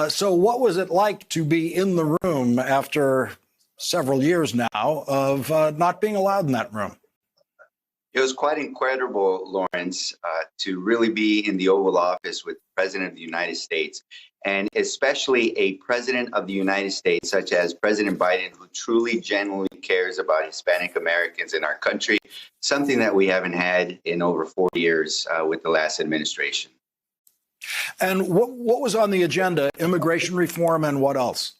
So what was it like to be in the room after several years now of not being allowed in that room? It was quite incredible, Lawrence, to really be in the Oval Office with the President of the United States, and especially a President of the United States, such as President Biden, who truly, genuinely cares about Hispanic Americans in our country, something that we haven't had in over 4 years with the last administration. And what was on the agenda? Immigration reform and what else?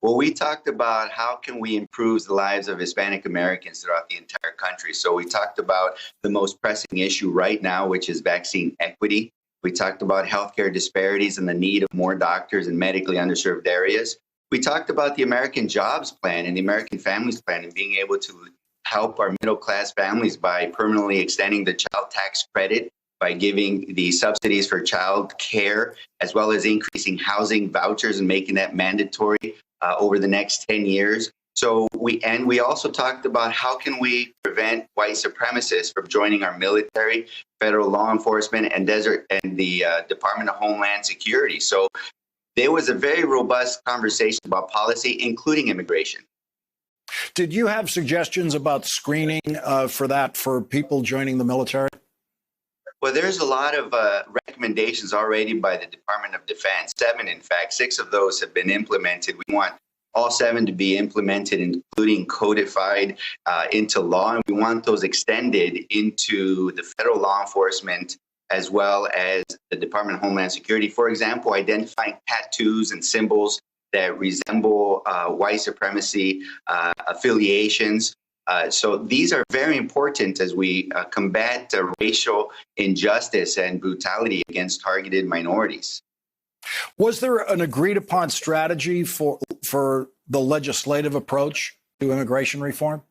Well, we talked about how can we improve the lives of Hispanic Americans throughout the entire country. So we talked about the most pressing issue right now, which is vaccine equity. We talked about healthcare disparities and the need of more doctors in medically underserved areas. We talked about the American Jobs Plan and the American Families Plan and being able to help our middle-class families by permanently extending the child tax credit, by giving the subsidies for child care, as well as increasing housing vouchers and making that mandatory over the next 10 years. So we also talked about how can we prevent white supremacists from joining our military, federal law enforcement, and the Department of Homeland Security. So there was a very robust conversation about policy, including immigration. Did you have suggestions about screening for people joining the military? Well, there's a lot of recommendations already by the Department of Defense, 7, in fact. 6 of those have been implemented. We want all 7 to be implemented, including codified into law, and we want those extended into the federal law enforcement as well as the Department of Homeland Security. For example, identifying tattoos and symbols that resemble white supremacy affiliations. So these are very important as we combat racial injustice and brutality against targeted minorities. Was there an agreed upon strategy for the legislative approach to immigration reform?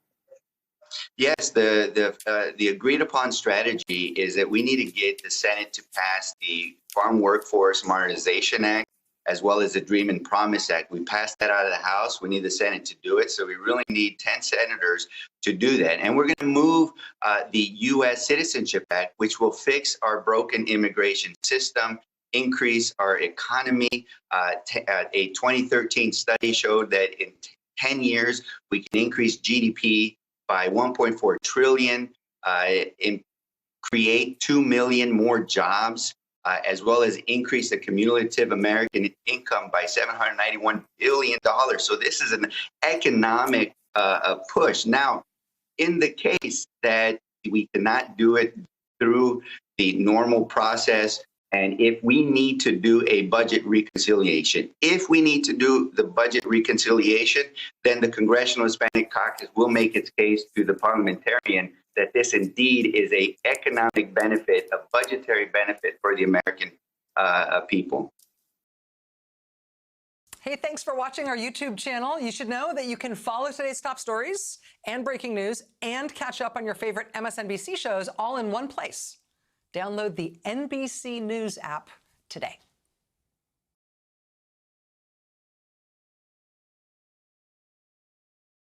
Yes, the agreed upon strategy is that we need to get the Senate to pass the Farm Workforce Modernization Act, as well as the Dream and Promise Act. We passed that out of the House. We need the Senate to do it. So we really need 10 senators to do that. And we're going to move the U.S. Citizenship Act, which will fix our broken immigration system, increase our economy. A 2013 study showed that in 10 years, we can increase GDP by 1.4 trillion, create 2 million more jobs, as well as increase the cumulative American income by $791 billion. So this is an economic push. Now, in the case that we cannot do it through the normal process, and if we need to do a budget reconciliation, then the Congressional Hispanic Caucus will make its case to the parliamentarian that this indeed is an economic benefit, a budgetary benefit for the American people. Hey, thanks for watching our YouTube channel. You should know that you can follow today's top stories and breaking news and catch up on your favorite MSNBC shows all in one place. Download the NBC News app today.